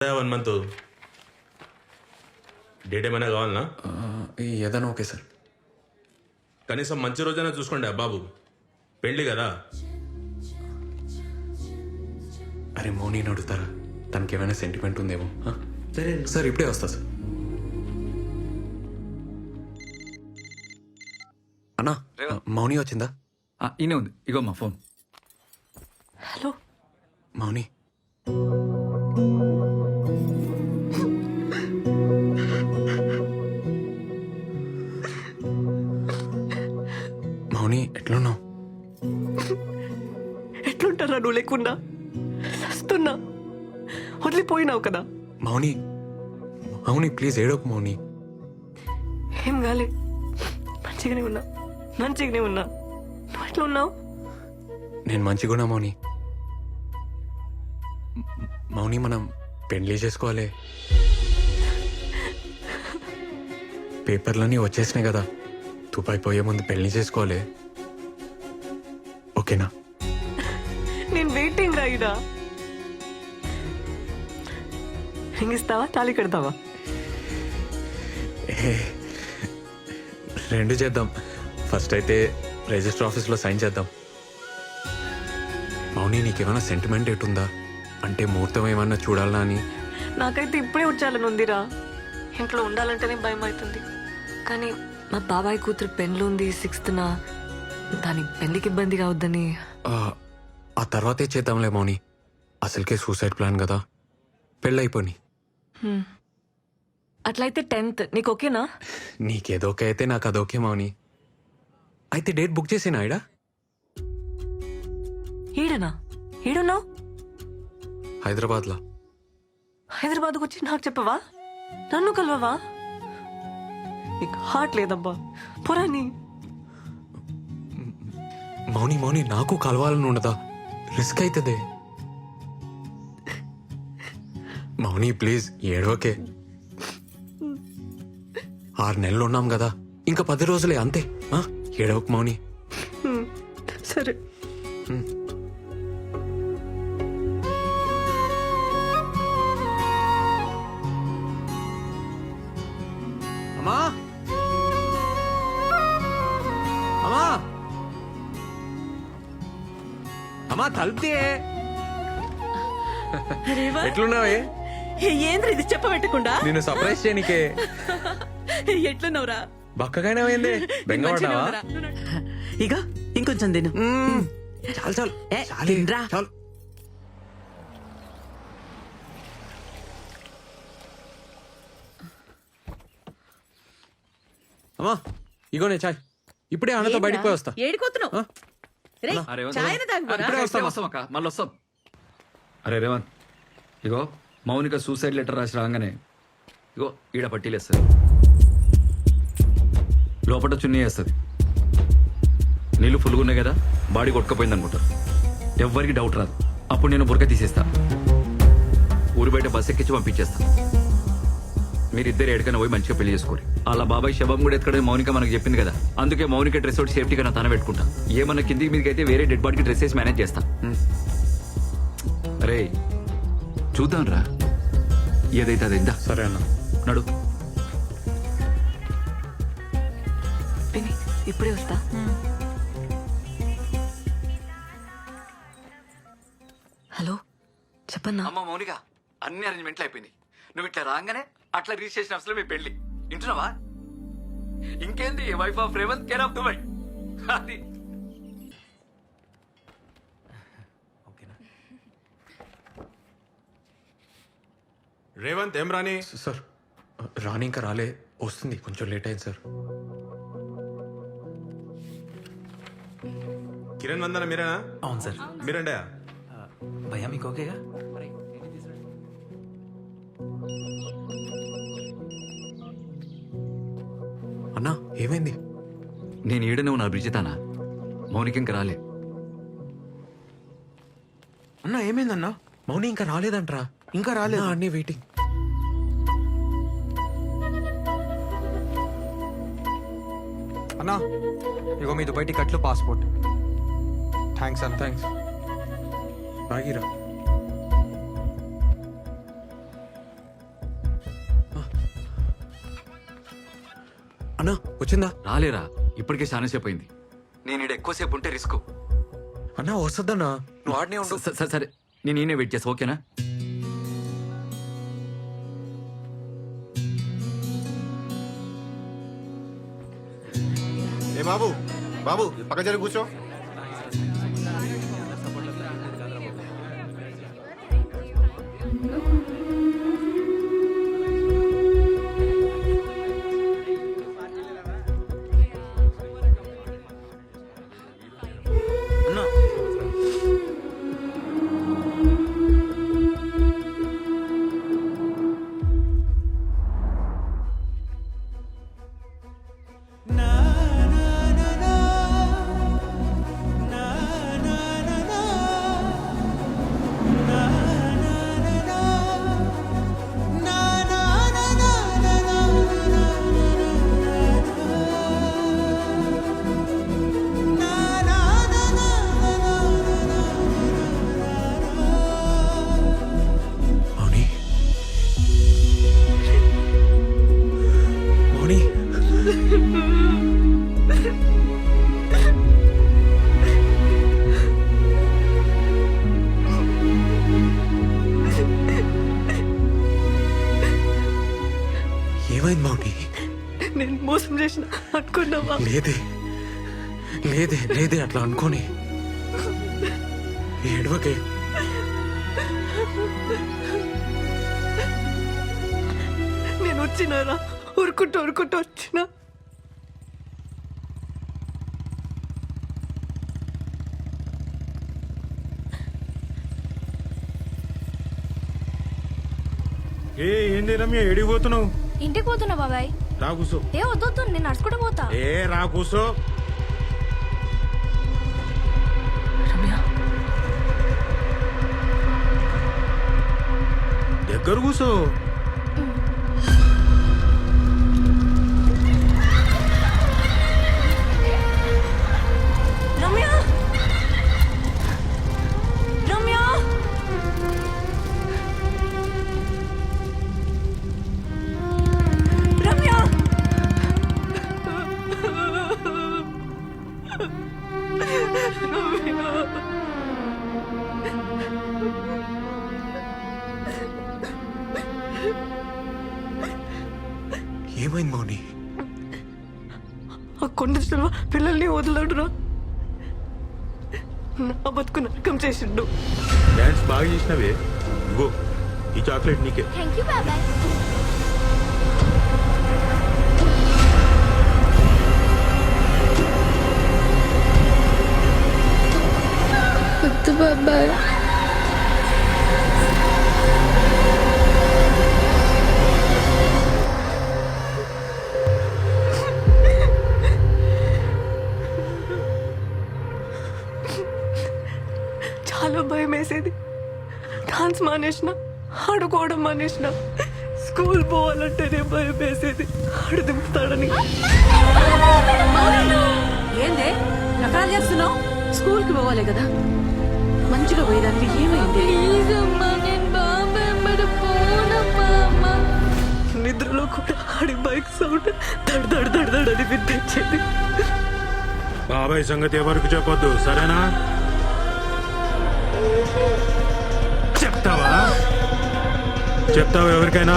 1 month date ఏమైనా కావాలనా? ఏదైనా ఓకే సార్. కనీసం మంచి రోజైనా చూసుకోండి బాబు, పెళ్ళి కదా. అరే మౌనీని అడుగుతారా, తనకి ఏమైనా సెంటిమెంట్ ఉందేమో. సరే సార్, ఇప్పుడే వస్తా సార్. అన్నా, మౌని వచ్చిందా? ఈయనే ఉంది, ఇగో మా ఫోన్. హలో మౌని, మౌని ఎట్లున్నావు? ఎట్లుంటారా నువ్వు లేకుండా? సస్తున్నా, వదిలిపోయినావు కదా. మౌని మౌని ప్లీజ్ ఏడోకు మౌని. ఏం కాలే, మంచిగానే ఉన్నా. నువ్వు ఎట్లా ఉన్నావు? నేను మంచిగున్నా మౌని. మౌని మనం పెళ్లి చేసుకోవాలి. పేపర్లన్నీ వచ్చేసినాయి కదా, తుపాయి పోయే ముందు పెళ్లి చేసుకోవాలి. ఓకేనా? నేను వెయిటింగ్ రాయిడా. రింగ్ ఇస్తావా, తాళి కడతావా? రెండు చేద్దాం. ఫస్ట్ అయితే రిజిస్టర్ ఆఫీస్లో సైన్ చేద్దాం. మౌని నీకేమైనా సెంటిమెంట్ ఎటుందా? అంటే ముహూర్తం ఏమన్నా చూడాలనా అని. నాకైతే ఇప్పుడే వచ్చాలని ఉందిరా. ఇంట్లో ఉండాలంటేనే భయం అవుతుంది. కానీ మా బాబాయ్ కూతురు పెళ్ళి ఉంది 6th. దాని పెళ్లికి ఇబ్బంది కావద్దని. ఆ తర్వాతే చేద్దాంలే మౌని. అసలుకే సూసైడ్ ప్లాన్ కదా, పెళ్ళైపోని. అట్లయితే 10th నీకు ఓకేనా? నీకేదోకే అయితే నాకు అదోకే మౌని. అయితే డేట్ బుక్ చేసేనా ఇడా? ఈడనా? ఈడున్నావు? హైదరాబాద్లో. హైదరాబాద్కు వచ్చి నాకు చెప్పవా? నన్ను కలవవా? నీకు హార్ట్ లేదబ్బా, పురాణి. మౌని మౌని నాకు కలవాలని ఉండదా? రిస్క్ అవుతుంది మౌని, ప్లీజ్ ఏడోకే. 6 నెలలు ఉన్నాం కదా, ఇంకా 10 రోజులే అంతే. ఏడవకు మౌని. సరే. అమ్మా అమ్మా అమ్మా, తలుపుతే. ఎట్లున్నావే? ఏంద్ర ఇది చెప్పబెట్టకుండా నిన్ను సర్ప్రైజ్ చేయనికే. ఎట్లున్నావురా? బక్కగానే అయింది, బెంగపడ్డావా? ఇక ఇంకొంచెం తిను. చాలు చాలు తినరా. చాలు. అమ్మా ఇగోనే చాయ్. ఇప్పుడే అన్నతో బయటికి పోయి వస్తా. ఏడిపోతున్నావు? రేయ్, చాయన తాగుపోరా. ఇప్పుడే వస్తాం అక్క, మళ్ళీ వస్తాం. అరే రేవంత్, ఇగో మౌనిక సూసైడ్ లెటర్ రాసి రాగానే ఇగో ఈడ పట్టీలేస్తుంది, లోపల చున్నీ వేస్తుంది. నీళ్ళు ఫుల్గా ఉన్నాయి కదా, బాడీ కొట్టుకపోయింది అనుకుంటారు. ఎవ్వరికి డౌట్ రాదు. అప్పుడు నేను బురక తీసేస్తా, ఊరి బయట బస్ ఎక్కించి పంపించేస్తా. మీరిద్దరు ఎక్కడికైనా పోయి మంచిగా పెళ్లి చేసుకోరు. అలా బాబాయ్ శవం కూడా ఎక్కడ మౌనిక మనకు చెప్పింది కదా, అందుకే మౌనిక డ్రెస్ ఒకటి సేఫ్టీగా నా తన పెట్టుకుంటా. ఏమన్నా కిందికి మీదకి అయితే వేరే డెడ్ బాడీకి డ్రెస్ వేసి మేనేజ్ చేస్తా. అరే చూద్దాం రా, ఏదైతే అదైందా. సరే అన్న, నడు. విని ఇప్పుడే వస్తా. హలో చెప్పన్నా. అమ్మ మౌనిక, అన్ని అరేంజ్మెంట్లు అయిపోయింది. నువ్వు ఇట్లా రాగానే అట్లా రిజిస్ట్రేషన్ ఆఫీస్ లో మీ పెళ్లి. వింటున్నావా? ఇంకేంది, wife of Revanth, care of Dubai. అది రేవంత్ ఏం రాని? సార్ రాని ఇంకా రాలే, వస్తుంది, కొంచెం లేట్ అయింది సార్. కిరణ్ వందన మీరేనా? అవును సార్. మీరండే? భయ్యా మీకు ఓకేగా? అన్నా ఏమైంది? నేను ఈడనే ఉన్నా బ్రిజితానా, మౌనిక ఇంకా రాలే. అన్నా ఏమైందన్నా? మౌని ఇంకా రాలేదంట్రా. ఇంకా రాలేదు. అన్నీ వెయిటింగ్. అన్నా ఇగో మీ దుబాయ్ టికెట్లు, పాస్పోర్ట్. థ్యాంక్స్ అన్న. థ్యాంక్స్. బాగిరా. అన్నా వచ్చిందా? రాలేరా, ఇప్పటికే చాలా సేపు అయింది. నేను ఇక్కడ ఎక్కువసేపు ఉంటే రిస్క్. అన్నా వస్తుందన్నా, నువ్వు ఆడనే ఉండు. సరే నేను ఈయనే వెయిట్ చేస్తా, ఓకేనా? ఏ బాబు బాబు పక్క జరిగి కూర్చో. అన్నా మౌని మౌని ఏమైంది మౌని? నేను మోసం చేసిన అనుకున్నావా? లేదే లేదే లేదే అట్లా అనుకోని ఏడవకే. నేను వచ్చినారా ఉరుకుంటూ వచ్చినా. ఏంది రమ్య ఎడిగిపోతున్నావు? ఇంటికి పోతున్నా బాబాయ్. రా కూసో. ఏ వద్దొద్దు, నేను నడుచుకుంటూ పోతా. రా కూసో. రమ్య, దగ్గర కూసో. రమ్య, రమ్య, రమ్య. ఏమైంది మౌని? ఆ కొండ చెల్వ పిల్లల్ని వదలడురా. నా బతుకు నరకం చేసిండు. డాన్స్ బాగా చేసినవే. ఇగో ఈ చాక్లెట్ నీకే. థ్యాంక్ యూ బాబాయ్. వద్దు బాబాయ్. చాలా భయం వేసేది. డాన్స్ మానేసిన, ఆడుకోవడం మానేసిన, స్కూల్ పోవాలంటేనే భయం వేసేది. ఆడు దింపుతాడని. ఏందే నకరాలు చేస్తున్నావు? స్కూల్ కి పోవాలి కదా, మంచిగా పోయేదానికి ఏమైంది? నిద్రలో కూడా ఆడి బైక్ సౌండ్ దడ్ దడ్ దడ్ దడ్ అని వినిపించేది. బాబాయ్ సంగతి ఎవరికి చెప్పొద్దు, సరేనా? చెప్తావా ఎవరికైనా?